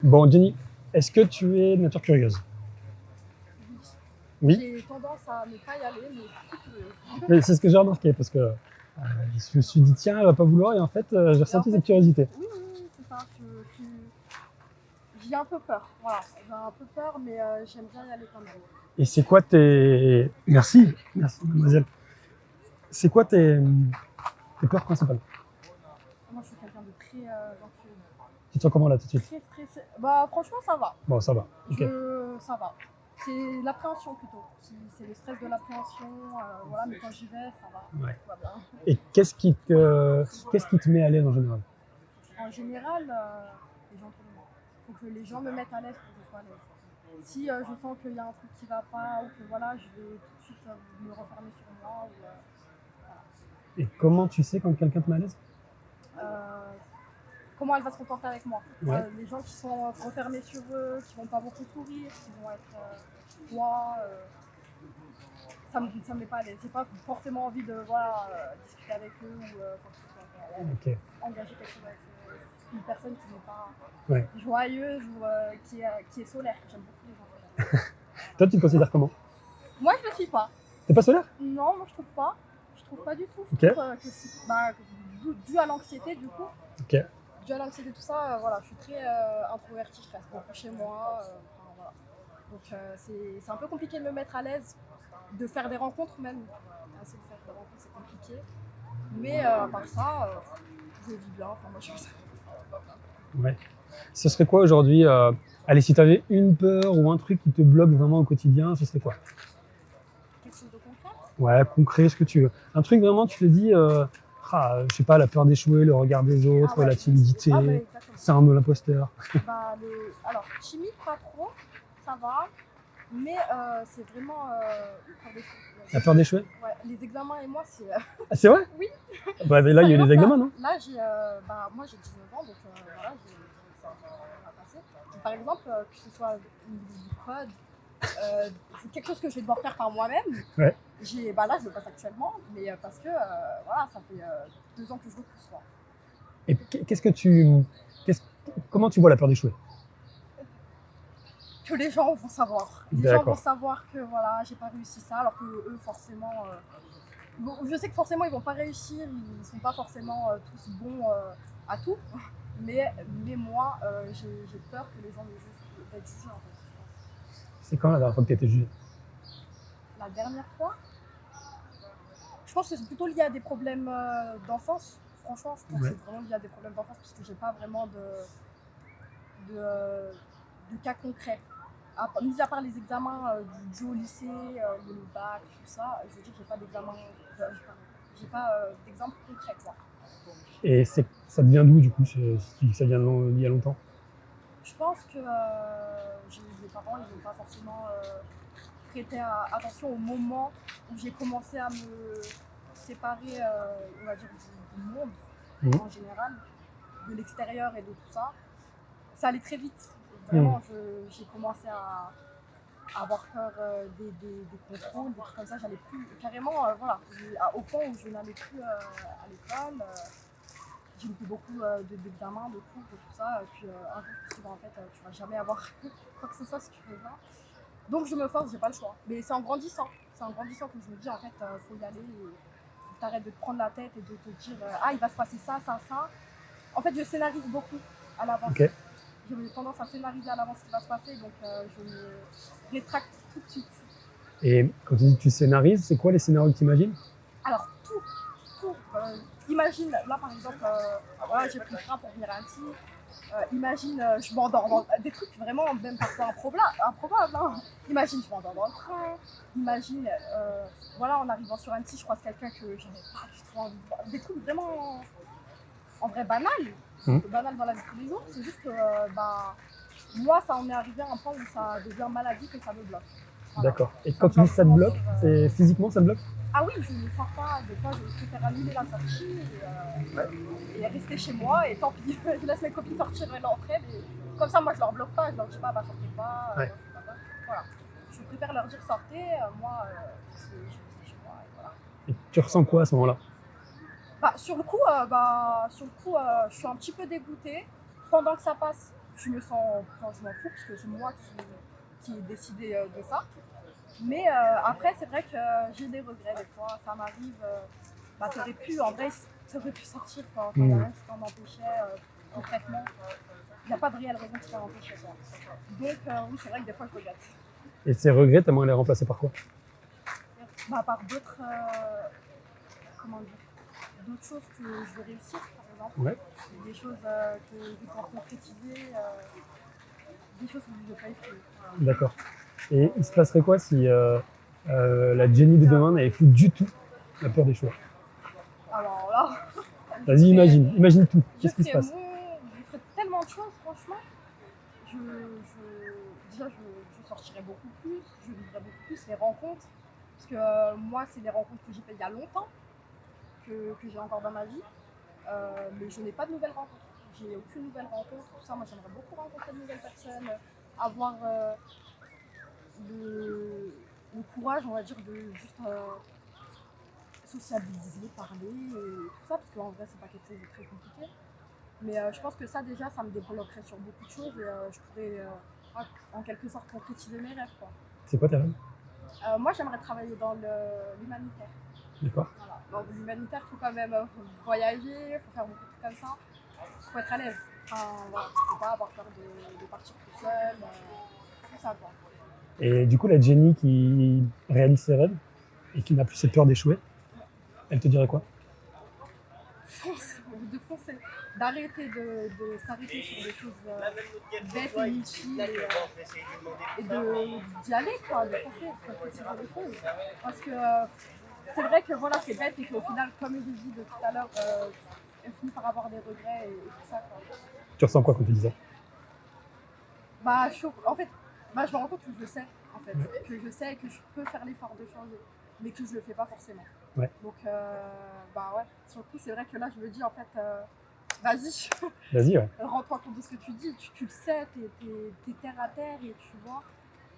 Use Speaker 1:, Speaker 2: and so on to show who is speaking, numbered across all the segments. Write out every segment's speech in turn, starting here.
Speaker 1: Bon, Jenny, est-ce que tu es de nature curieuse? Oui.
Speaker 2: J'ai tendance à ne pas y aller, mais je suis curieuse.
Speaker 1: Mais c'est ce que j'ai remarqué parce que je me suis dit, tiens, elle va pas vouloir, et en fait, j'ai ressenti cette curiosité.
Speaker 2: Oui, c'est ça. J'ai un peu peur. Voilà, j'ai un peu peur, mais j'aime bien y aller quand même.
Speaker 1: Et c'est quoi tes. Merci, mademoiselle. C'est quoi tes peurs principales?
Speaker 2: Moi, je suis quelqu'un de très anxieux.
Speaker 1: Tu te sens comment là tout de suite?
Speaker 2: Très stressé. Bah, franchement, ça va.
Speaker 1: Bon, ça va. Ok.
Speaker 2: Ça va. C'est l'appréhension plutôt. C'est le stress de l'appréhension. Voilà, mais quand j'y vais, ça va.
Speaker 1: Ouais.
Speaker 2: Tout va bien.
Speaker 1: Et qu'est-ce qui te met à l'aise en général?
Speaker 2: En général, les gens autour de moi. Il faut que les gens me mettent à l'aise pour que je sois à l'aise. Si je sens qu'il y a un truc qui va pas ou que voilà, je vais tout de suite me refermer sur moi. Ou, voilà.
Speaker 1: Et comment tu sais quand quelqu'un te met à l'aise?
Speaker 2: Comment elle va se comporter avec moi.
Speaker 1: Ouais.
Speaker 2: Les gens qui sont refermés sur eux, qui vont pas beaucoup sourire, qui vont être froids, ça me met pas à l'aise. J'ai pas forcément envie de discuter avec eux ou
Speaker 1: Ok.
Speaker 2: engager quelque chose avec une personne qui n'est pas
Speaker 1: Ouais.
Speaker 2: joyeuse ou qui est solaire. J'aime beaucoup les gens solaires.
Speaker 1: Toi, tu te considères comment?
Speaker 2: Moi, je le suis pas.
Speaker 1: T'es pas solaire?
Speaker 2: Non, moi je trouve pas. Je trouve pas du tout.
Speaker 1: Ok.
Speaker 2: Je trouve que c'est dû à l'anxiété du coup.
Speaker 1: Ok.
Speaker 2: Dû à l'anxiété, tout ça, voilà, je suis très introvertie, je reste beaucoup chez moi. Voilà. Donc c'est un peu compliqué de me mettre à l'aise, de faire des rencontres même. Assez de faire des rencontres, c'est compliqué. Mais à part ça, je vis bien. Enfin, moi je fais ça.
Speaker 1: Ouais. Ce serait quoi aujourd'hui allez, si tu avais une peur ou un truc qui te bloque vraiment au quotidien, ce serait quoi?
Speaker 2: Quelque chose de concret.
Speaker 1: Ouais, concret, ce que tu veux. Un truc vraiment, tu te dis, je sais pas, la peur d'échouer, le regard des autres, la timidité, syndrome de l'imposteur.
Speaker 2: Alors, chimie, pas trop, ça va. Mais c'est vraiment la peur d'échouer.
Speaker 1: La peur d'échouer?
Speaker 2: Ouais, les examens et moi, c'est.
Speaker 1: Ah, c'est vrai?
Speaker 2: Oui.
Speaker 1: Bah, mais là, il y a eu les examens, non?
Speaker 2: Là, moi, j'ai 19 ans, donc voilà, j'ai à passer. Par exemple, que ce soit du code, c'est quelque chose que je vais devoir faire par moi-même.
Speaker 1: Ouais.
Speaker 2: Là, je le passe actuellement, mais parce que voilà, ça fait 2 ans que je veux plus. Quoi.
Speaker 1: Et comment tu vois la peur d'échouer?
Speaker 2: Que les gens vont savoir. Les gens vont savoir que voilà, j'ai pas réussi ça, alors que eux, forcément. Je sais que forcément, ils vont pas réussir, ils sont pas forcément tous bons à tout, mais moi, j'ai peur que les gens me jugent, d'être jugés en fait.
Speaker 1: C'est quand la dernière fois que tu as été jugée?
Speaker 2: La dernière fois, je pense que c'est plutôt lié à des problèmes d'enfance. Franchement, je pense que c'est vraiment lié à des problèmes d'enfance parce que j'ai pas vraiment de cas concrets. Mis à part les examens du au lycée, le bac, tout ça, je veux dire que j'ai pas d'examen, j'ai pas d'exemple concret quoi.
Speaker 1: Et ça te vient d'où du coup? Ça vient d'il y a longtemps?
Speaker 2: Je pense que les parents ils n'ont pas forcément prêté attention au moment où j'ai commencé à me séparer, on va dire, du monde en général, de l'extérieur et de tout ça. Ça allait très vite. Vraiment, j'ai commencé à avoir peur des contrôles, des trucs comme ça. J'allais plus, carrément, voilà, au point où je n'allais plus à l'école. J'ai loupé beaucoup d'examens, de cours, de tout ça. Et puis un jour, je me suis dit, en fait, tu vas jamais avoir quoi que ce soit si tu fais ça. Donc je me force, j'ai pas le choix. Mais c'est en grandissant. C'est en grandissant que je me dis, en fait, faut y aller. Et t'arrêtes de te prendre la tête et de te dire, il va se passer ça, ça, ça. En fait, je scénarise beaucoup à l'avance.
Speaker 1: Okay.
Speaker 2: J'ai tendance à scénariser à l'avance ce qui va se passer, donc je me rétracte tout de suite.
Speaker 1: Et quand tu dis que tu scénarises, c'est quoi les scénarios que tu imagines?
Speaker 2: Alors, tout. Imagine, là par exemple, voilà, j'ai pris le train pour venir à Annecy. Imagine, je m'endors dans des trucs vraiment, même parfois improbables. Hein. Imagine, je m'endors dans le train. Imagine, voilà, en arrivant sur Annecy, je croise quelqu'un que j'avais pas du tout envie de voir. Des trucs vraiment, en vrai, banals. Banal dans la vie de tous les jours. C'est juste que, moi, ça en est arrivé à un point où ça devient maladif et ça me bloque. Voilà.
Speaker 1: D'accord. Et quand tu dis ça te bloque, c'est physiquement ça te bloque?
Speaker 2: Ah oui, je ne sors pas. Des fois, je préfère annuler la sortie et rester chez moi. Et tant pis, je laisse mes copines sortir et l'entrée. Comme ça, moi, je leur bloque pas. Je leur dis pas, sortez pas. Voilà. Je préfère leur dire sortez. Moi, je reste chez moi. Et voilà.
Speaker 1: Et tu ressens quoi à ce moment-là?
Speaker 2: Sur le coup, je suis un petit peu dégoûtée. Pendant que ça passe, je me sens, enfin, je m'en fous parce que c'est moi qui ai décidé de ça. Mais après, c'est vrai que j'ai des regrets des fois. Ça m'arrive, t'aurais pu, en vrai, t'aurais pu sortir quand il y a rien qui t'en empêchait concrètement. Il n'y a pas de réelle raison qui t'en empêchait. Quoi. Donc, oui, c'est vrai que des fois, je regrette.
Speaker 1: Et ces regrets, t'aimerais les remplacer par quoi?
Speaker 2: Par d'autres, comment dire, d'autres choses que je veux réussir, par exemple.
Speaker 1: Ouais.
Speaker 2: Des choses que je vais concrétiser, des choses que je ne veux pas écrire.
Speaker 1: D'accord. Et il se passerait quoi si la Jenny de demain n'avait plus du tout la peur d'échouer?
Speaker 2: Alors là,
Speaker 1: Vas-y, imagine tout. Qu'est-ce qui se passe?
Speaker 2: Je ferais tellement de choses, franchement. Déjà, je sortirais beaucoup plus, je vivrais beaucoup plus les rencontres. Parce que moi, c'est des rencontres que j'ai faites il y a longtemps, que j'ai encore dans ma vie. Mais je n'ai pas de nouvelles rencontres. J'ai aucune nouvelle rencontre, tout ça. Moi, j'aimerais beaucoup rencontrer de nouvelles personnes, avoir le courage, on va dire, de juste sociabiliser, parler et tout ça, parce qu'en vrai, c'est pas quelque chose de très compliqué. Mais je pense que ça, déjà, ça me débloquerait sur beaucoup de choses et je pourrais, en quelque sorte, concrétiser mes rêves. Quoi.
Speaker 1: C'est quoi tes rêves?
Speaker 2: Moi, j'aimerais travailler dans l'humanitaire.
Speaker 1: D'accord.
Speaker 2: Voilà. Dans l'humanitaire, il faut quand même voyager, il faut faire beaucoup de trucs comme ça. Il faut être à l'aise. Enfin, voilà. Il ne faut pas avoir peur de partir tout seul, tout ça. Quoi.
Speaker 1: Et du coup, la Jenny qui réalise ses rêves et qui n'a plus cette peur d'échouer, elle te dirait quoi?
Speaker 2: De foncer, d'arrêter de s'arrêter sur des choses bêtes et inutiles et d'y aller, quoi, de foncer, de concrétiser des choses. Parce que c'est vrai que voilà, c'est bête et qu'au final, comme je dit de tout à l'heure, elle finit par avoir des regrets et tout ça. Quoi.
Speaker 1: Tu ressens quoi quand tu dis ça?
Speaker 2: En fait, je me rends compte que je sais, en fait, que je sais que je peux faire l'effort de changer, mais que je le fais pas forcément.
Speaker 1: Ouais.
Speaker 2: Donc, ouais, sur le coup, c'est vrai que là, je me dis, en fait, vas-y,
Speaker 1: Vas-y, ouais.
Speaker 2: rends-toi compte de ce que tu dis, tu le sais, t'es terre à terre et tu vois.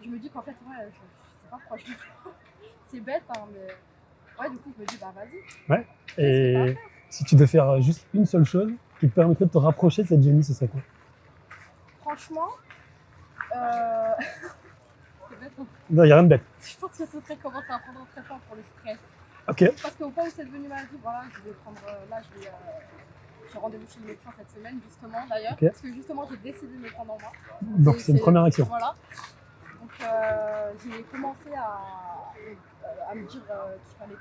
Speaker 2: Je me dis qu'en fait, ouais, je sais pas pourquoi je le fais. C'est bête, hein, mais ouais, du coup, je me dis, vas-y.
Speaker 1: Ouais, et si tu devais faire juste une seule chose qui te permettrait de te rapprocher de cette Jenny, ce serait quoi?
Speaker 2: Franchement, c'est bête, hein.
Speaker 1: Non, il n'y a rien de bête.
Speaker 2: Je pense que ce serait commencer à prendre un traitement pour le stress.
Speaker 1: Ok.
Speaker 2: Parce qu'au point où c'est devenu ma vie, voilà, je vais prendre. Là, j'ai rendez-vous chez le médecin cette semaine, justement, d'ailleurs.
Speaker 1: Okay.
Speaker 2: Parce que justement, j'ai décidé de me prendre en main.
Speaker 1: Donc, c'est une première action.
Speaker 2: Voilà. Donc, j'ai commencé à me dire qu'il fallait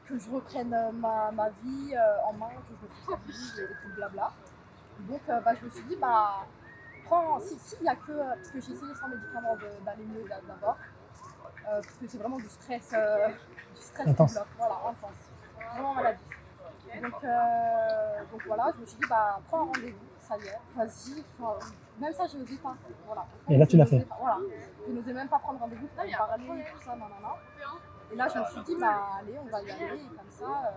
Speaker 2: que je reprenne ma vie en main, que je me sociabilise et tout blabla. Donc, je me suis dit, s'il n'y a que. Parce que j'ai essayé sans médicaments d'aller mieux d'abord. Parce que c'est vraiment du stress
Speaker 1: Intense.
Speaker 2: qui bloque, voilà, intense, vraiment maladif. Donc voilà, je me suis dit, prends un rendez-vous, ça y est, vas-y, même ça je n'osais pas, voilà.
Speaker 1: Et là tu l'as fait.
Speaker 2: Voilà, je n'osais même pas prendre rendez-vous pour en parler, tout ça, nanana. Et là je me suis dit, allez, on va y aller, et comme ça,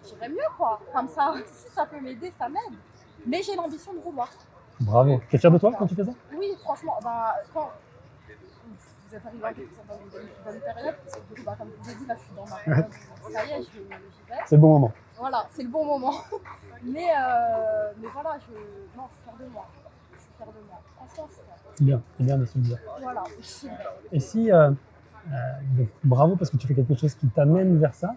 Speaker 2: j'irai mieux quoi, comme ça, si ça peut m'aider, ça m'aide. Mais j'ai l'ambition de vouloir.
Speaker 1: Bravo. T'es fier de toi quand tu fais ça?
Speaker 2: Oui, franchement, quand vous êtes arrivé dans une bonne période, parce que comme je vous ai dit, là je suis dans ma période, ça y est, j'y vais.
Speaker 1: C'est le bon moment.
Speaker 2: Voilà, c'est le bon moment. mais voilà, je suis fière de moi. Je suis fière de moi. Franchement, je suis fière.
Speaker 1: C'est bien de se le dire.
Speaker 2: Voilà, c'est vrai.
Speaker 1: Et si, donc, bravo parce que tu fais quelque chose qui t'amène vers ça.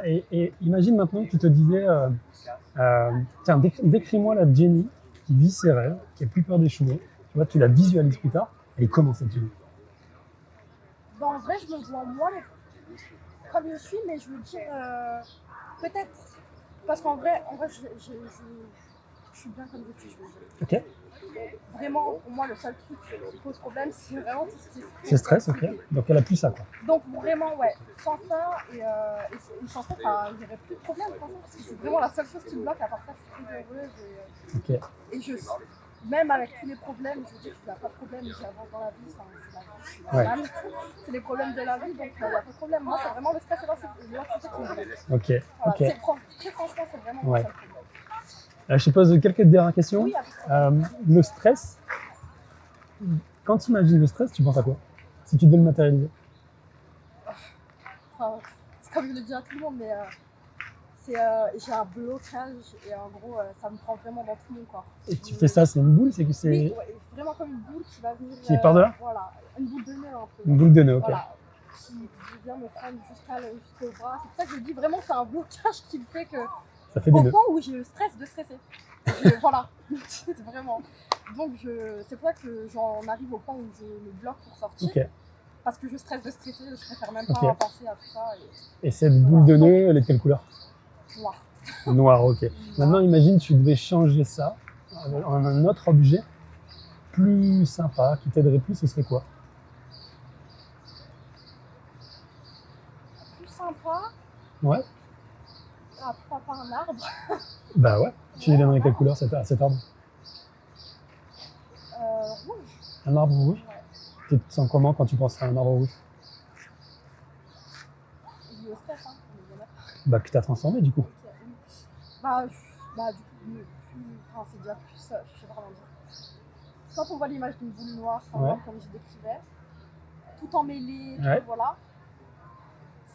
Speaker 1: Et imagine maintenant que tu te disais, tiens, décris-moi la Jenny qui vit ses rêves, qui n'a plus peur d'échouer. Tu vois, tu la visualises plus tard. Elle est comment cette Jenny?
Speaker 2: En vrai, je me vois moi comme je suis, mais je veux dire peut-être. Parce qu'en vrai, je suis bien comme je suis, je veux dire.
Speaker 1: Ok.
Speaker 2: Vraiment, pour moi, le seul truc qui pose problème, c'est vraiment tout ce qui est
Speaker 1: C'est stress, ok. Donc elle a plus ça, quoi.
Speaker 2: Donc vraiment, ouais, sans ça et sans ça, il n'y aurait plus de problème, franchement, parce que c'est vraiment la seule chose qui me bloque, à part ça, je suis très heureuse
Speaker 1: Ok.
Speaker 2: Et même avec tous les problèmes, je veux dire, il n'y a pas de problème, j'avance dans la vie, c'est la vie, je suis
Speaker 1: Ouais.
Speaker 2: normale. C'est les problèmes de la vie, donc il n'y a pas de problème. Moi, c'est vraiment le stress et l'anxiété qui me bloque.
Speaker 1: Ok.
Speaker 2: Voilà,
Speaker 1: Ok.
Speaker 2: très franchement, c'est vraiment
Speaker 1: Ouais.
Speaker 2: le seul problème.
Speaker 1: Je te pose quelques dernières questions.
Speaker 2: Oui,
Speaker 1: le stress, quand tu imagines le stress, tu penses à quoi? Si tu devais le matérialiser?
Speaker 2: enfin, c'est comme je le dis à tout le monde, mais j'ai un blocage et en gros, ça me prend vraiment dans tout mon corps.
Speaker 1: Et tu fais ça, c'est une boule, c'est que c'est
Speaker 2: Oui, ouais, vraiment comme une boule qui va venir.
Speaker 1: qui part de là?
Speaker 2: Voilà, une boule de nœud un peu.
Speaker 1: Une boule de nœud, ok.
Speaker 2: Voilà, qui vient me prendre jusqu'au bras. C'est pour ça que je dis vraiment c'est un blocage qui me fait que.
Speaker 1: Ça fait des
Speaker 2: Au
Speaker 1: nœuds.
Speaker 2: point où j'ai le stress de stresser. Voilà, c'est vraiment. Donc c'est pour ça que j'en arrive au point où je me bloque pour sortir.
Speaker 1: Ok.
Speaker 2: Parce que je stresse de stresser, je préfère même pas
Speaker 1: Ok.
Speaker 2: penser à tout ça.
Speaker 1: Et cette boule de nœud, elle est de quelle couleur?
Speaker 2: Noir.
Speaker 1: Noir, ok. Maintenant, imagine tu devais changer ça en un autre objet plus sympa, qui t'aiderait plus, ce serait quoi?
Speaker 2: Plus sympa.
Speaker 1: Ouais.
Speaker 2: Ah, pourquoi pas un arbre?
Speaker 1: Bah ouais. Tu lui donnerais quelle couleur cet arbre?
Speaker 2: Rouge.
Speaker 1: Un arbre rouge?
Speaker 2: Ouais.
Speaker 1: Tu te sens comment quand tu penses à un arbre rouge?
Speaker 2: Lié au stress, hein.
Speaker 1: Bah que t'as transformé du coup.
Speaker 2: Ok, oui. Bah, du coup, enfin, c'est déjà plus, je sais pas comment dire. Quand on voit l'image d'une boule noire,
Speaker 1: Ouais.
Speaker 2: comme je décrivais, tout emmêlé,
Speaker 1: Ouais.
Speaker 2: voilà,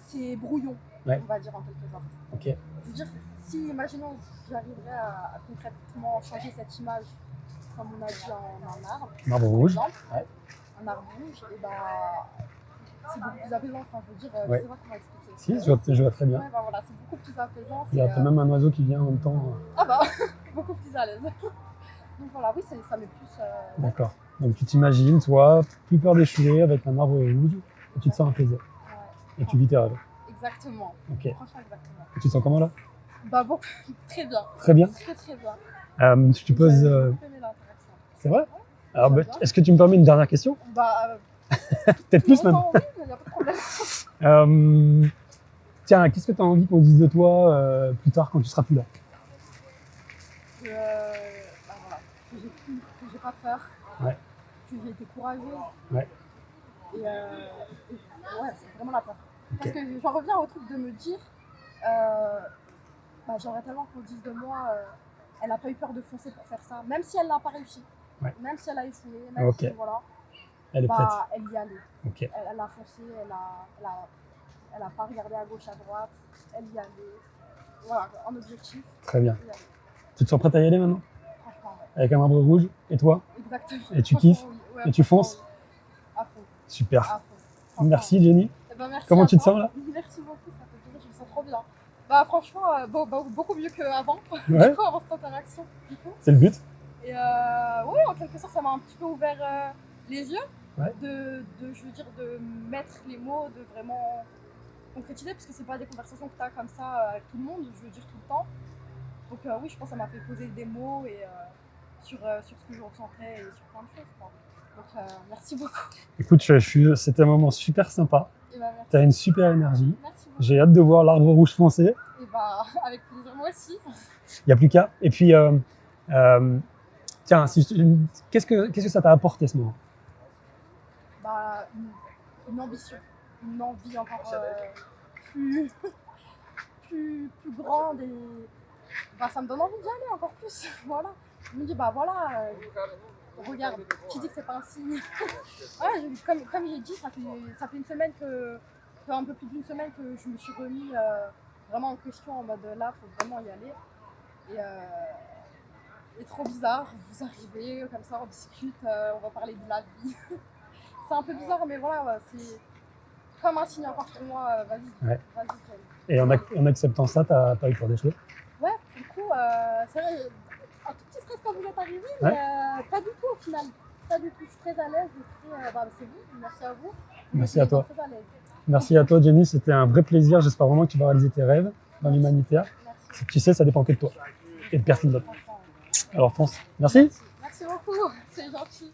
Speaker 2: c'est brouillon,
Speaker 1: Ouais.
Speaker 2: on va dire en quelque sorte.
Speaker 1: Ok.
Speaker 2: Je veux dire, si, imaginons, j'arriverais à concrètement changer cette image, comme on a dit, en un arbre,
Speaker 1: Un arbre
Speaker 2: par
Speaker 1: rouge.
Speaker 2: exemple,
Speaker 1: Ouais.
Speaker 2: un arbre rouge, et bah, c'est beaucoup plus apaisant, enfin, je veux dire,
Speaker 1: Ouais.
Speaker 2: je sais pas comment expliquer.
Speaker 1: Si, je vois très bien.
Speaker 2: Ouais, bah voilà, c'est beaucoup plus apaisant.
Speaker 1: Il y a
Speaker 2: c'est,
Speaker 1: même un oiseau qui vient en même temps.
Speaker 2: Ah bah, beaucoup plus à l'aise. Donc voilà, oui, ça met plus.
Speaker 1: D'accord. Donc tu t'imagines, toi, plus peur d'échouer avec un arbre rouge, et tu te sens apaisé.
Speaker 2: Ouais,
Speaker 1: Et tu vis tes rêves.
Speaker 2: exactement.
Speaker 1: Ok. Et
Speaker 2: Franchement, exactement.
Speaker 1: tu te sens comment là?
Speaker 2: Bah, beaucoup, très bien.
Speaker 1: Très bien.
Speaker 2: Très, très bien.
Speaker 1: Je te pose.
Speaker 2: J'ai beaucoup aimé l'interaction.
Speaker 1: C'est vrai?
Speaker 2: Ouais,
Speaker 1: Alors, bah,
Speaker 2: j'aime bien.
Speaker 1: est-ce que tu me permets une dernière question?
Speaker 2: Bah,
Speaker 1: Peut-être plus même.
Speaker 2: longtemps, oui, mais y a pas de problème.
Speaker 1: Tiens, qu'est-ce que tu as envie qu'on dise de toi plus tard quand tu seras plus là?
Speaker 2: Bah voilà, que j'ai pas peur.
Speaker 1: Ouais.
Speaker 2: Que j'ai été courageuse.
Speaker 1: Ouais.
Speaker 2: Et ouais, c'est vraiment la peur.
Speaker 1: Ok.
Speaker 2: Parce que j'en reviens au truc de me dire, bah, j'aimerais tellement qu'on dise de moi, elle n'a pas eu peur de foncer pour faire ça, même si elle n'a pas réussi,
Speaker 1: Ouais.
Speaker 2: même si elle a échoué, même
Speaker 1: Ok.
Speaker 2: si voilà,
Speaker 1: Elle est prête.
Speaker 2: bah, elle y allait.
Speaker 1: Ok.
Speaker 2: Elle a foncé, elle a pas regardé à gauche, à droite, elle y allait. Voilà, un objectif,
Speaker 1: Très bien.
Speaker 2: elle y allait.
Speaker 1: Tu te sens prête à y aller maintenant?
Speaker 2: Franchement, ouais.
Speaker 1: Avec un arbre rouge? Et toi?
Speaker 2: Exactement.
Speaker 1: Et tu
Speaker 2: Franchement,
Speaker 1: kiffes?
Speaker 2: oui. Ouais,
Speaker 1: Et tu
Speaker 2: franchement,
Speaker 1: fonces?
Speaker 2: oui. À fond,
Speaker 1: Super.
Speaker 2: à fond. Franchement,
Speaker 1: Merci Jenny.
Speaker 2: Eh ben, merci
Speaker 1: Comment
Speaker 2: à
Speaker 1: tu te
Speaker 2: toi.
Speaker 1: sens là?
Speaker 2: Merci beaucoup, ça fait plaisir, je me sens trop bien. Bah franchement, beaucoup mieux qu'avant,
Speaker 1: Ouais.
Speaker 2: du coup, avant cette interaction. Du coup.
Speaker 1: C'est le but.
Speaker 2: Et ouais, en quelque sorte, ça m'a un petit peu ouvert les yeux,
Speaker 1: Ouais.
Speaker 2: je veux dire, de mettre les mots, de vraiment concrétiser, parce que c'est pas des conversations que tu as comme ça avec tout le monde, je veux dire tout le temps. Donc oui, je pense que ça m'a fait poser des mots et sur ce que je ressentais et sur plein de choses, quoi. Donc merci beaucoup.
Speaker 1: Écoute, c'était un moment super sympa.
Speaker 2: Et bah, merci.
Speaker 1: Tu as une super énergie.
Speaker 2: Merci beaucoup.
Speaker 1: J'ai hâte de voir l'arbre rouge foncé.
Speaker 2: Et bah, avec plaisir, moi aussi.
Speaker 1: Il n'y a plus qu'à. Et puis, tiens, qu'est-ce que ça t'a apporté ce moment?
Speaker 2: Bah, une ambition, une envie encore plus, plus grande et bah, ça me donne envie d'y aller encore plus. Voilà. Je me dis, bah voilà, regarde, qui dit que c'est pas un signe. Ouais, comme j'ai dit, ça fait une semaine un peu plus d'une semaine que je me suis remis vraiment en question en mode là, faut vraiment y aller. Et trop bizarre, vous arrivez comme ça, on discute, on va parler de la vie. C'est un peu bizarre, mais voilà, c'est comme un signe encore pour moi. Vas-y,
Speaker 1: Ouais.
Speaker 2: vas-y, Ken.
Speaker 1: Et en acceptant ça, t'as pas eu peur d'échouer?
Speaker 2: Ouais, du coup, c'est vrai, un tout petit stress quand vous êtes arrivé, mais pas du tout au final. Pas du tout, je suis très à l'aise. C'est vous, merci à vous.
Speaker 1: Merci à toi.
Speaker 2: Très à l'aise.
Speaker 1: Merci à toi, Jenny. C'était un vrai plaisir. J'espère vraiment que tu vas réaliser tes rêves dans l'humanitaire.
Speaker 2: Merci.
Speaker 1: Tu sais, ça dépend que de toi et de personne d'autre.
Speaker 2: Franchement.
Speaker 1: Alors fonce. Merci.
Speaker 2: Merci beaucoup, c'est gentil.